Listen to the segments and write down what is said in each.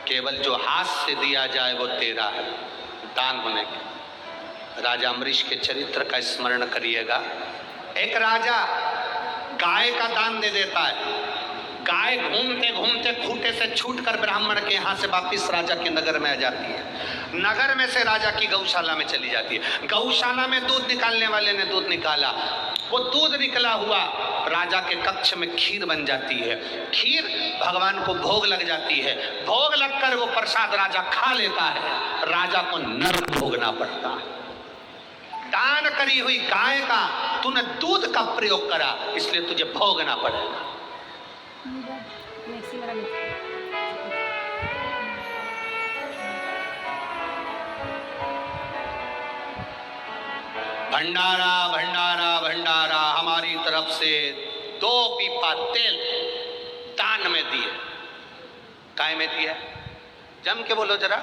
केवल जो हाथ से दिया जाए वो तेरा है। दान होने के राजा अम्बरीश के चरित्र का स्मरण करिएगा। एक राजा गाय का दान दे देता है। गाय घूमते घूमते खूंटे से छूटकर ब्राह्मण के यहाँ से वापिस राजा के नगर में आ जाती है। नगर में से राजा की गौशाला में चली जाती है। गौशाला में दूध निकालने वाले ने दूध निकाला, वो दूध निकला हुआ राजा के कक्ष में खीर बन जाती है। खीर भगवान को भोग लग जाती है। भोग लगकर वो प्रसाद राजा खा लेता है। राजा को नरक भोगना पड़ता है। दान करी हुई गाय का तूने दूध का प्रयोग करा, इसलिए तुझे भोगना पड़ेगा। भंडारा भंडारा भंडारा हमारी तरफ से 2 पीपा तेल दान में दिए। काय में दिया? जम के बोलो जरा।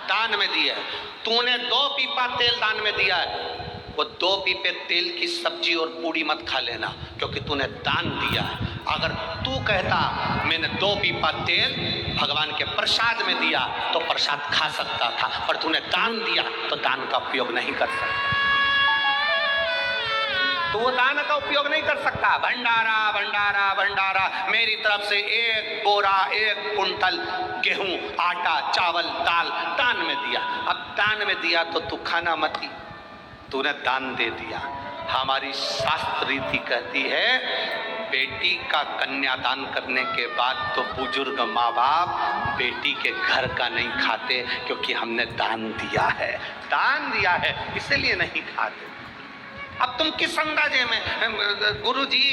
दान में दिया है। तूने 2 पीपा तेल दान में दिया है। वो 2 पीपे तेल की सब्जी और पूड़ी मत खा लेना, क्योंकि तूने दान दिया है। अगर तू कहता मैंने 2 पीपा तेल भगवान के प्रसाद में दिया तो प्रसाद खा सकता था, पर तूने दान दिया तो दान का उपयोग नहीं कर सकता। तो वो दान का उपयोग नहीं कर सकता। भंडारा भंडारा भंडारा मेरी तरफ से 1 बोरा 1 कुंटल गेहूं, आटा, चावल, दाल दान में दिया। अब दान में दिया तो तू खाना मत ही, तूने दान दे दिया। हमारी शास्त्र रीति कहती है बेटी का कन्यादान करने के बाद तो बुजुर्ग माँ बाप बेटी के घर का नहीं खाते, क्योंकि हमने दान दिया है। दान दिया है इसलिए नहीं खाते। अब तुम किस अंदाजे में गुरुजी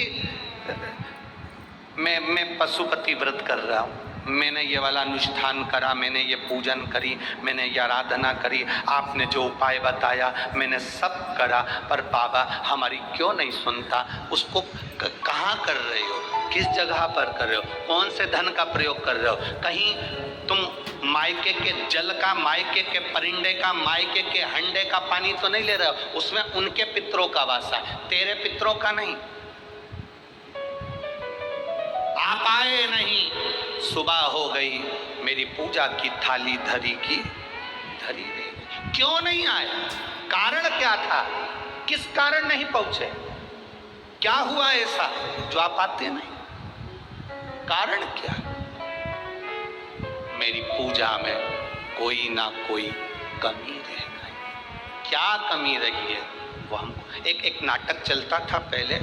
मैं पशुपति व्रत कर रहा हूँ, मैंने ये वाला अनुष्ठान करा, मैंने ये पूजन करी, मैंने ये आराधना करी, आपने जो उपाय बताया मैंने सब करा, पर बाबा हमारी क्यों नहीं सुनता? उसको कहाँ कर रहे हो? किस जगह पर कर रहे हो? कौन से धन का प्रयोग कर रहे हो? कहीं तुम मायके के जल का, मायके के परिंदे का, मायके के हंडे का पानी तो नहीं ले रहे हो? उसमें उनके पितरों का वासा, तेरे पितरों का नहीं। आप आए नहीं, सुबह हो गई, मेरी पूजा की थाली धरी की धरी नहीं। क्यों नहीं आए? कारण क्या था? किस कारण नहीं पहुंचे? क्या हुआ ऐसा जो आप आते नहीं? कारण क्या? मेरी पूजा में कोई ना कोई कमी रह गई। क्या कमी रही है वो हमको। एक नाटक चलता था पहले,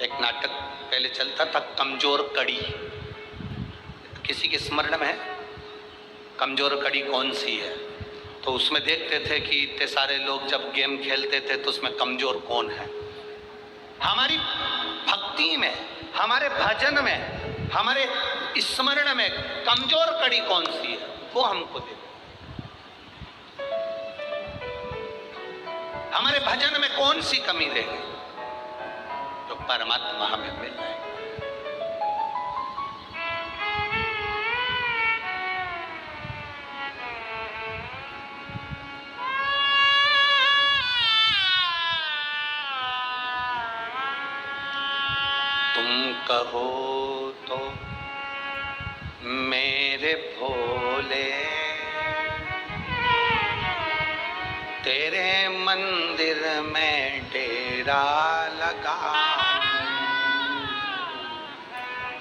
एक नाटक पहले चलता था कमजोर कड़ी। किसी के स्मरण में है? कमजोर कड़ी कौन सी है? तो उसमें देखते थे कि इतने सारे लोग जब गेम खेलते थे तो उसमें कमजोर कौन है। हमारी भक्ति में, हमारे भजन में, हमारे स्मरण में कमजोर कड़ी कौन सी है वो हमको दे। हमारे भजन में कौन सी कमी रह गई जो परमात्मा हमें मिल जाए। तुम कहो तो मेरे भोले तेरे मंदिर में डेरा लगा।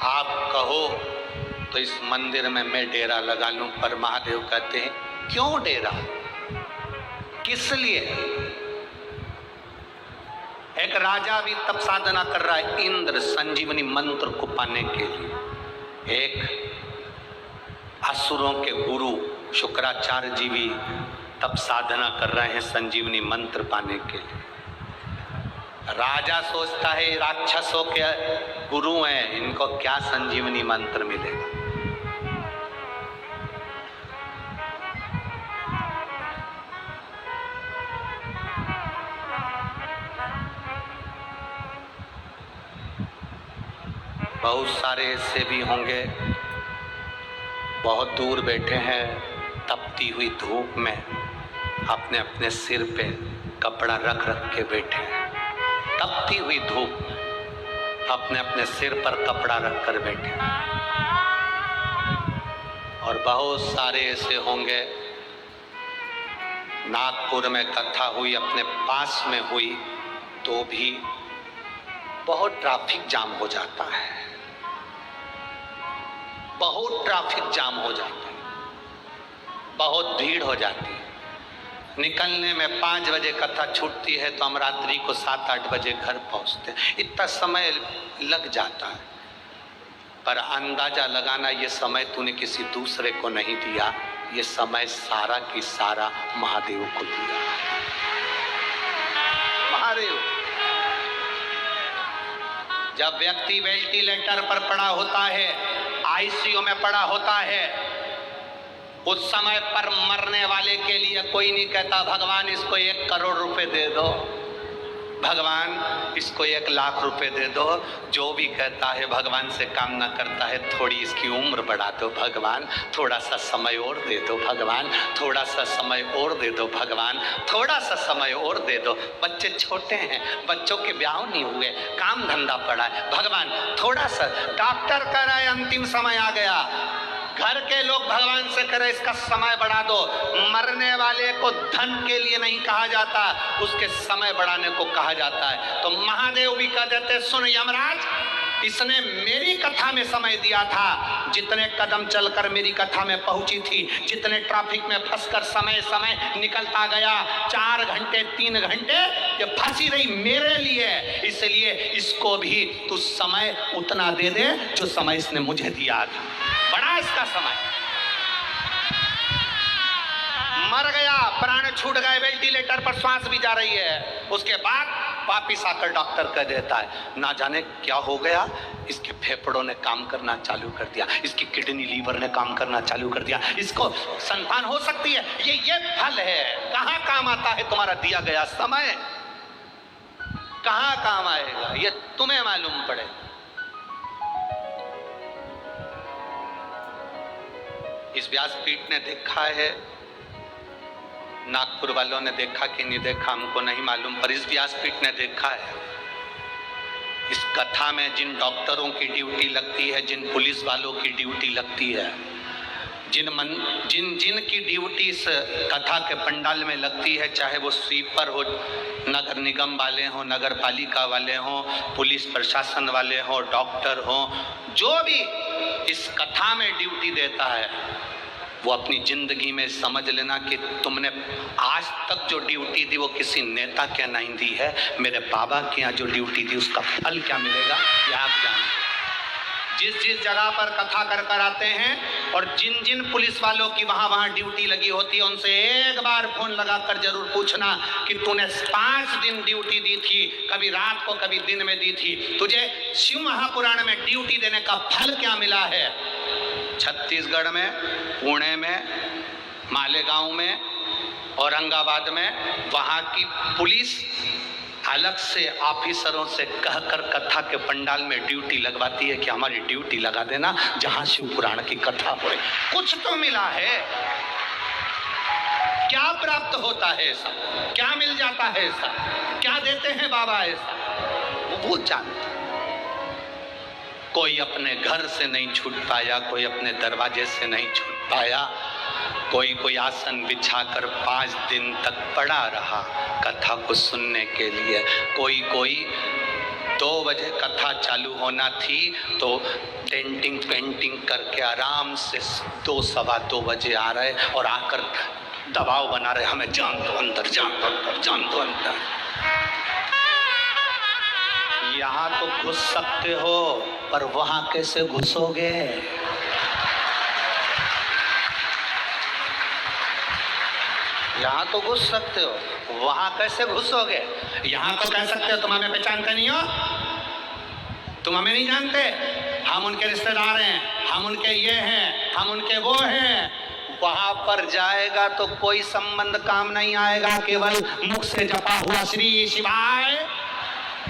आप कहो तो इस मंदिर में मैं डेरा लगा लूं, पर महादेव कहते हैं क्यों डेरा, किस लिए? एक राजा भी तप साधना कर रहा है इंद्र संजीवनी मंत्र को पाने के लिए। एक असुरों के गुरु शुक्राचार्य जी भी तप साधना कर रहे हैं संजीवनी मंत्र पाने के लिए। राजा सोचता है राक्षसों के गुरु हैं, इनको क्या संजीवनी मंत्र मिलेगा। बहुत सारे ऐसे भी होंगे बहुत दूर बैठे हैं तपती हुई धूप में, अपने अपने सिर पे कपड़ा रख रख के बैठे हैं। तपती हुई धूप अपने अपने सिर पर कपड़ा रख कर बैठे। और बहुत सारे ऐसे होंगे। नागपुर में कथा हुई, अपने पास में हुई, तो भी बहुत ट्रैफिक जाम हो जाता है, बहुत ट्रैफिक जाम हो जाता है, बहुत भीड़ हो जाती है। निकलने में 5 बजे कथा छूटती है तो हम रात्रि को 7-8 बजे घर पहुंचते हैं। इतना समय लग जाता है, पर अंदाजा लगाना ये समय तूने किसी दूसरे को नहीं दिया, ये समय सारा की सारा महादेव को दिया। महादेव, जब व्यक्ति वेंटिलेटर पर पड़ा होता है, आईसीयू में पड़ा होता है, उस समय पर मरने वाले के लिए कोई नहीं कहता भगवान इसको 1 करोड़ रुपए दे दो, भगवान इसको 1 लाख रुपए दे दो। जो भी कहता है भगवान से काम ना करता है, थोड़ी इसकी उम्र बढ़ा दो भगवान, थोड़ा सा समय और दे दो भगवान, थोड़ा सा समय और दे दो भगवान, थोड़ा सा समय और दे दो। बच्चे छोटे हैं, बच्चों के ब्याह नहीं हुए, काम धंधा पड़ा है, भगवान थोड़ा सा। डॉक्टर कह रहा है अंतिम समय आ गया, घर के लोग भगवान से करे इसका समय बढ़ा दो। मरने वाले को धन के लिए नहीं कहा जाता, उसके समय बढ़ाने को कहा जाता है। तो महादेव भी कह देते सुन यमराज, इसने मेरी कथा में समय दिया था, जितने कदम चलकर मेरी कथा में पहुंची थी, जितने ट्रैफिक में फंसकर समय निकलता गया, 4 घंटे 3 घंटे ये फंसी रही मेरे लिए, इसलिए इसको भी तू समय उतना दे दे जो समय इसने मुझे दिया था। बड़ा इसका समय, मर गया, प्राण छूट गए, वेंटिलेटर पर सांस भी जा रही है। उसके बाद वापिस आकर डॉक्टर कह देता है ना जाने क्या हो गया, इसके फेफड़ों ने काम करना चालू कर दिया, इसकी किडनी लीवर ने काम करना चालू कर दिया, इसको संतान हो सकती है। ये फल है। कहाँ काम आता है तुम्हारा दिया गया समय? कहाँ काम आएगा ये तुम्हें मालूम पड़े। इस व्यासपीठ ने देखा है, नागपुर वालों ने देखा कि नहीं देखा हमको नहीं मालूम, पर इस व्यासपीठ ने देखा है। इस कथा में जिन डॉक्टरों की ड्यूटी लगती है, जिन पुलिस वालों की ड्यूटी लगती है, जिन की ड्यूटी इस कथा के पंडाल में लगती है, चाहे वो स्वीपर हो, नगर निगम वाले हों, नगर पालिका वाले हों, पुलिस प्रशासन वाले हों, डॉक्टर हों, जो भी इस कथा में ड्यूटी देता है, वो अपनी जिंदगी में समझ लेना कि तुमने आज तक जो ड्यूटी दी वो किसी नेता के नहीं दी है, मेरे बाबा के यहाँ जो ड्यूटी दी उसका फल क्या मिलेगा ये आप जानते। जिस जगह पर कथा कर आते हैं और जिन पुलिस वालों की वहाँ ड्यूटी लगी होती है, उनसे एक बार फोन लगाकर जरूर पूछना कि तूने 5 दिन ड्यूटी दी थी, कभी रात को कभी दिन में दी थी, तुझे शिव महापुराण में ड्यूटी देने का फल क्या मिला है? छत्तीसगढ़ में, पुणे में, मालेगांव में, औरंगाबाद में वहाँ की पुलिस अलग से ऑफिसरों से कहकर कथा के पंडाल में ड्यूटी लगवाती है कि हमारी ड्यूटी लगा देना जहां शिव पुराण की कथा हो। कुछ तो मिला है, क्या प्राप्त होता है ऐसा, क्या मिल जाता है ऐसा, क्या देते हैं बाबा ऐसा, वो जानते। कोई अपने घर से नहीं छूट पाया, कोई अपने दरवाजे से नहीं छूट पाया, कोई आसन बिछाकर 5 दिन तक पड़ा रहा कथा को सुनने के लिए, कोई 2 बजे कथा चालू होना थी तो डेंटिंग पेंटिंग करके आराम से 2 सवा 2 बजे आ रहे और आकर दबाव बना रहे, हमें जान दो अंदर, जान दो अंदर, जान दो अंदर। यहाँ तो घुस सकते हो, पर वहां कैसे घुसोगे? यहाँ तो घुस सकते हो, वहां कैसे घुसोगे? यहाँ तो कह सकते हो तुम हमें पहचानते नहीं हो, तुम हमें नहीं जानते, हम उनके रिश्तेदार हैं, हम उनके ये हैं, हम उनके वो हैं। वहां पर जाएगा तो कोई संबंध काम नहीं आएगा, केवल मुख से जपा हुआ श्री शिवाय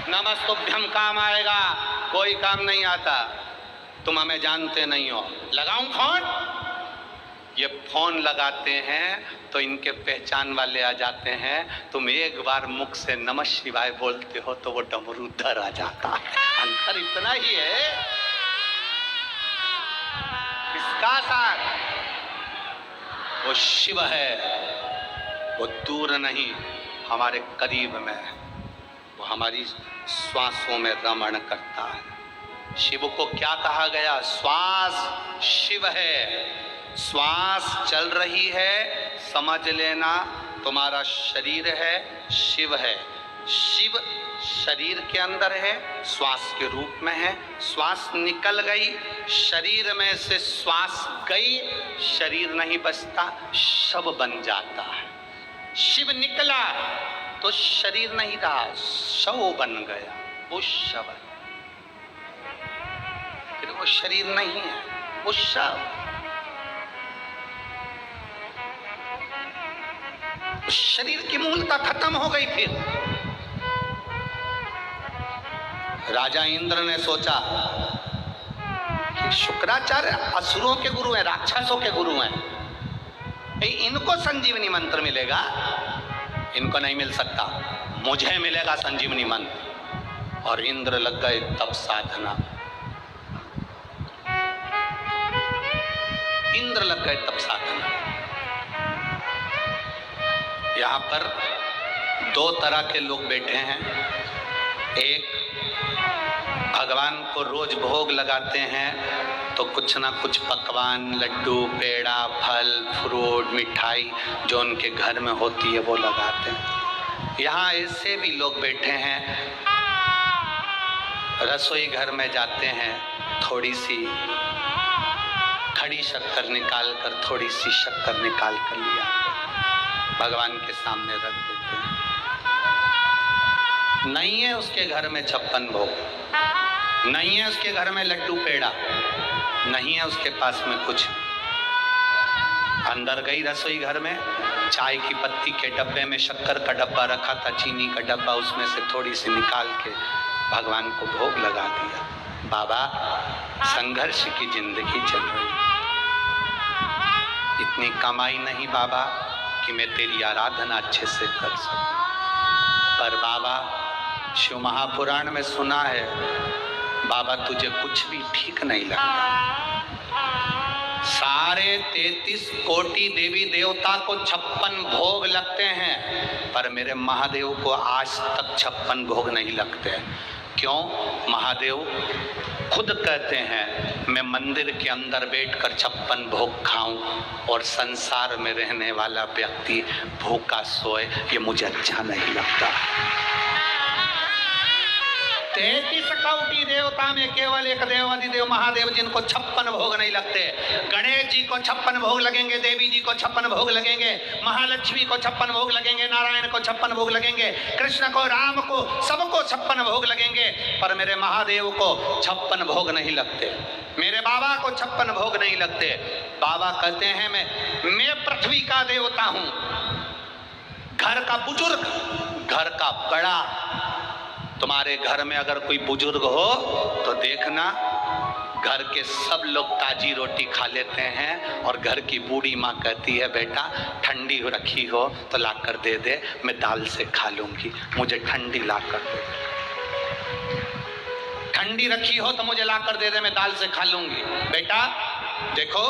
नमस्तुभ्यम काम आएगा, कोई काम नहीं आता। तुम हमें जानते नहीं हो, लगाऊं फोन? ये फोन लगाते हैं तो इनके पहचान वाले आ जाते हैं, तुम एक बार मुख से नमः शिवाय बोलते हो तो वो डमरू उधर आ जाता है। अंतर इतना ही है। इसका साथ वो शिव है, वो दूर नहीं, हमारे करीब में है, वो हमारी श्वासों में रमण करता है। शिव को क्या कहा गया? श्वास शिव है। श्वास चल रही है, समझ लेना तुम्हारा शरीर है, शिव है। शिव शरीर के अंदर है, श्वास के रूप में है। श्वास निकल गई, शरीर में से श्वास गई, शरीर नहीं बचता, शव बन जाता है। शिव निकला तो शरीर नहीं रहा, शव बन गया, वो शव है। फिर वो शरीर नहीं है, वो शव। शरीर की मूलता खत्म हो गई। फिर राजा इंद्र ने सोचा कि शुक्राचार्य असुरों के गुरु हैं, राक्षसों के गुरु हैं, इनको संजीवनी मंत्र मिलेगा, इनको नहीं मिल सकता, मुझे मिलेगा संजीवनी मंत्र। और इंद्र लग गए तप साधना, इंद्र लग गए तप साधना। यहाँ पर दो तरह के लोग बैठे हैं। एक भगवान को रोज भोग लगाते हैं तो कुछ ना कुछ पकवान, लड्डू, पेड़ा, फल, फ्रूट, मिठाई जो उनके घर में होती है वो लगाते हैं। यहाँ ऐसे भी लोग बैठे हैं, रसोई घर में जाते हैं, थोड़ी सी खड़ी शक्कर निकाल कर, थोड़ी सी शक्कर निकाल कर लिया, भगवान के सामने रख देते हैं। नहीं है उसके घर में 56 भोग, नहीं है उसके घर में लड्डू पेड़ा, नहीं है उसके पास में कुछ। अंदर गई रसोई घर में, चाय की पत्ती के डब्बे में शक्कर का डब्बा रखा था, चीनी का डब्बा, उसमें से थोड़ी सी निकाल के भगवान को भोग लगा दिया। बाबा, संघर्ष की जिंदगी चल रही, इतनी कमाई नहीं बाबा कि मैं तेरी आराधना अच्छे से कर सकूं। पर बाबा, शिव महापुराण में सुना है, बाबा तुझे कुछ भी ठीक नहीं लगता। सारे 33 कोटि देवी देवता को 56 भोग लगते हैं, पर मेरे महादेव को आज तक 56 भोग नहीं लगते। क्यों? महादेव खुद कहते हैं मैं मंदिर के अंदर बैठकर 56 भोग खाऊं और संसार में रहने वाला व्यक्ति भूखा सोए, ये मुझे अच्छा नहीं लगता। 33 कोटि देवता में केवल एक देवाधिदेव महादेव जिनको 56 भोग नहीं लगते। गणेश जी को 56 भोग लगेंगे, देवी जी को 56 भोग लगेंगे, महालक्ष्मी को 56 भोग लगेंगे, नारायण को 56 भोग लगेंगे, कृष्ण को, राम को, सबको 56 भोग लगेंगे, पर मेरे महादेव को 56 भोग नहीं लगते, मेरे बाबा को 56 भोग नहीं लगते। बाबा कहते हैं मैं पृथ्वी का देवता हूं, घर का बुजुर्ग, घर का बड़ा। तुम्हारे घर में अगर कोई बुजुर्ग हो तो देखना, घर के सब लोग ताजी रोटी खा लेते हैं और घर की बूढ़ी माँ कहती है बेटा ठंडी रखी हो तो ला कर दे दे, मैं दाल से खा लूंगी, मुझे ठंडी ला कर दे। ठंडी रखी हो तो मुझे ला कर दे दे, मैं दाल से खा लूंगी। बेटा देखो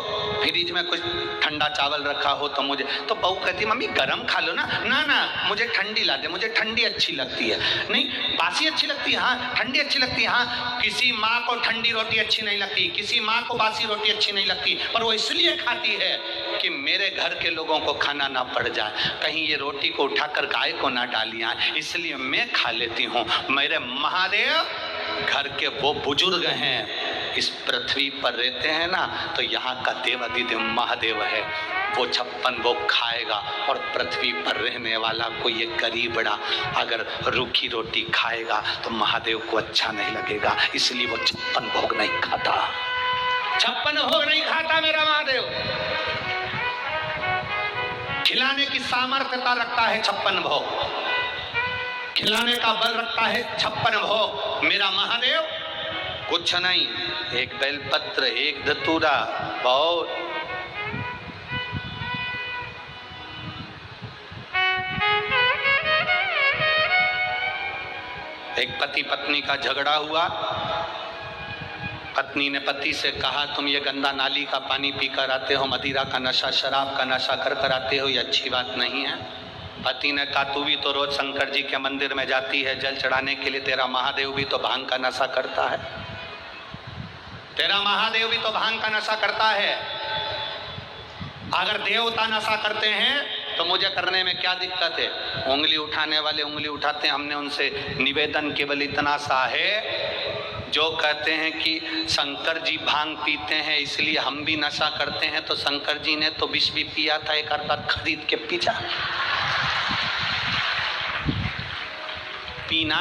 फ्रिज में कुछ ठंडा चावल रखा हो तो मुझे, तो बहू कहती मम्मी गरम खा लो ना, ना ना मुझे ठंडी ला दे, मुझे ठंडी अच्छी लगती है। नहीं बासी अच्छी लगती है, हाँ ठंडी अच्छी लगती है। हाँ, किसी माँ को ठंडी रोटी अच्छी नहीं लगती, किसी माँ को बासी रोटी अच्छी नहीं लगती, पर वो इसलिए खाती है कि मेरे घर के लोगों को खाना ना पड़ जाए, कहीं ये रोटी को उठाकर गाय को ना डालिया, इसलिए मैं खा लेती हूँ। मेरे महादेव घर के वो बुजुर्ग हैं, इस पृथ्वी पर रहते हैं ना, तो यहाँ का देवाधिदेव महादेव है, वो 56 भोग खाएगा। और पृथ्वी पर रहने वाला कोई एक गरीबड़ा अगर रूखी रोटी खाएगा तो महादेव को अच्छा नहीं लगेगा, इसलिए वो 56 भोग नहीं खाता। 56 भोग नहीं खाता मेरा महादेव। खिलाने की सामर्थ्यता रखता है 56 भोग, खिलाने का बल रखता है 56 भोग। मेरा महादेव कुछ नहीं, एक बेलपत्र, एक धतूरा, बहुत। एक पति पत्नी का झगड़ा हुआ, पत्नी ने पति से कहा, तुम ये गंदा नाली का पानी पीकर आते हो, मदिरा का नशा, शराब का नशा कर कर आते हो, ये अच्छी बात नहीं है। पति ने कहा, तू भी तो रोज शंकर जी के मंदिर में जाती है जल चढ़ाने के लिए, तेरा महादेव भी तो भांग का नशा करता है, तेरा महादेव भी तो भांग का नशा करता है। अगर देवता नशा करते हैं तो मुझे करने में क्या दिक्कत है? उंगली उठाने वाले उंगली उठाते हैं। हमने उनसे निवेदन केवल इतना सा है, जो कहते हैं कि शंकर जी भांग पीते हैं इसलिए हम भी नशा करते हैं, तो शंकर जी ने तो विष भी पिया था, एक बार खरीद के पीछा। पीना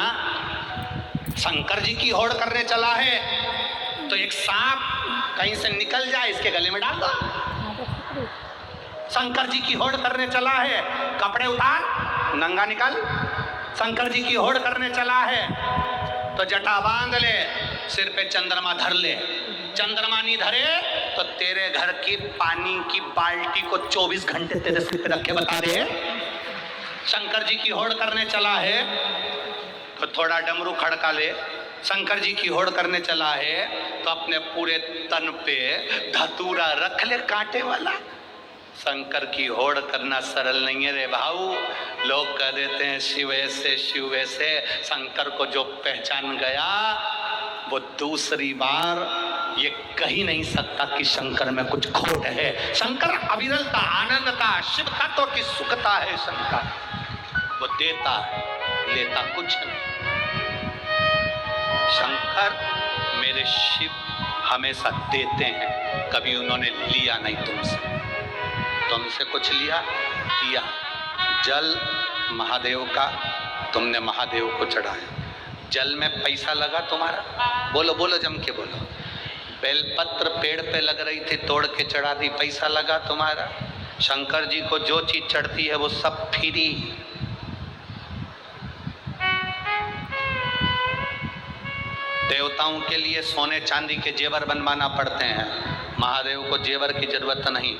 शंकर जी की होड़ करने चला है तो एक सांप कहीं से निकल जाए इसके गले में डाल दो। शंकर जी की होड़ करने चला है, कपड़े उतार नंगा निकल। शंकर जी की होड़ करने चला है तो जटा बांध ले, सिर पे चंद्रमा धर ले। चंद्रमा नहीं धरे तो तेरे घर की पानी की बाल्टी को 24 घंटे तेरे सिर पे रख के बता रहे। शंकर जी की होड़ करने चला है तो थोड़ा डमरू खड़का ले। शंकर जी की होड़ करने चला है तो अपने पूरे तन पे धतूरा रख ले कांटे वाला। शंकर की होड़ करना सरल नहीं है रे भाऊ। लोग कह देते हैं शिव ऐसे शिव वैसे। शंकर को जो पहचान गया वो दूसरी बार ये कह ही नहीं सकता कि शंकर में कुछ खोट है। शंकर अविरलता, आनंदता, शिव तत्व की सुखता है। शंकर वो देता है, लेता कुछ नहीं। शंकर मेरे शिव हमेशा देते हैं, कभी उन्होंने लिया नहीं तुमसे कुछ लिया दिया। जल महादेव का, तुमने महादेव को चढ़ाया। जल में पैसा लगा तुम्हारा? बोलो बोलो, जम के बोलो। बेलपत्र पेड़ पे लग रही थी, तोड़ के चढ़ा दी, पैसा लगा तुम्हारा? शंकर जी को जो चीज चढ़ती है वो सब फ्री। देवताओं के लिए सोने चांदी के जेवर बनवाना पड़ते हैं, महादेव को जेवर की जरूरत नहीं।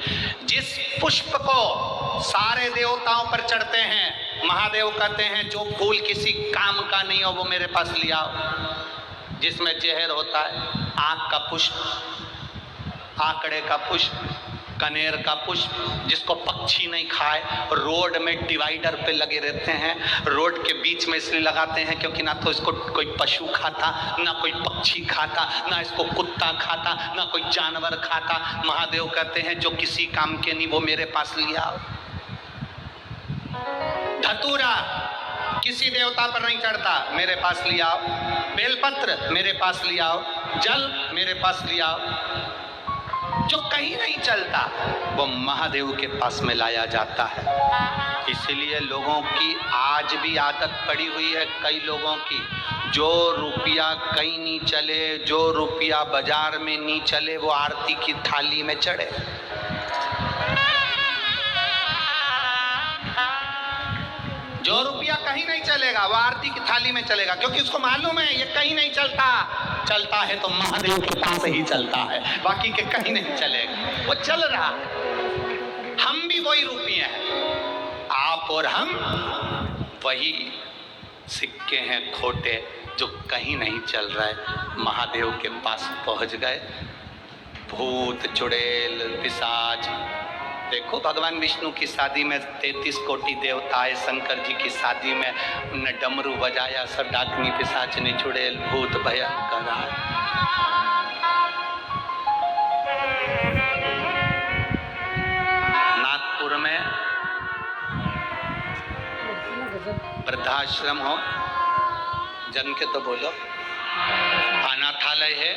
जिस पुष्प को सारे देवताओं पर चढ़ते हैं, महादेव कहते हैं जो फूल किसी काम का नहीं हो वो मेरे पास ले आओ। जिसमें जहर होता है, आँख का पुष्प, आंकड़े का पुष्प, कनेर का पुष्प, जिसको पक्षी नहीं खाए, रोड में डिवाइडर पे लगे रहते हैं। रोड के बीच में इसलिए लगाते हैं क्योंकि ना तो इसको कोई पशु खाता, ना कोई पक्षी खाता, ना इसको कुत्ता खाता, ना कोई जानवर खाता। महादेव कहते हैं जो किसी काम के नहीं वो मेरे पास ले आओ। धतूरा किसी देवता पर नहीं चढ़ता, मेरे पास ले आओ। बेलपत्र मेरे पास ले आओ। जल मेरे पास ले आओ। जो कहीं नहीं चलता वो महादेव के पास में लाया जाता है। इसलिए लोगों की आज भी आदत पड़ी हुई है, कई लोगों की, जो रुपया कहीं नहीं चले, जो रुपया बाजार में नहीं चले, वो आरती की थाली में चढ़े। जो रुपया कहीं नहीं चलेगा वो आरती की थाली में चलेगा, क्योंकि उसको मालूम है ये कहीं नहीं चलता। चलता है तो महादेव के पास ही चलता है, बाकी के कहीं नहीं चलेगा। वो चल रहा है। हम भी वही रुपये हैं, आप और हम वही सिक्के हैं खोटे जो कहीं नहीं चल रहा है। महादेव के पास पहुंच गए। भूत चुड़ैल पिशाच, देखो भगवान विष्णु की शादी में 33 कोटि देवता आए, शंकर जी की शादी में उनने डमरू बजाया, सब डाकनी पिशाचनी चुड़ैल भूत भयंकर आए। नागपुर में वृद्धाश्रम हो, जन के तो बोलो, अनाथालय है,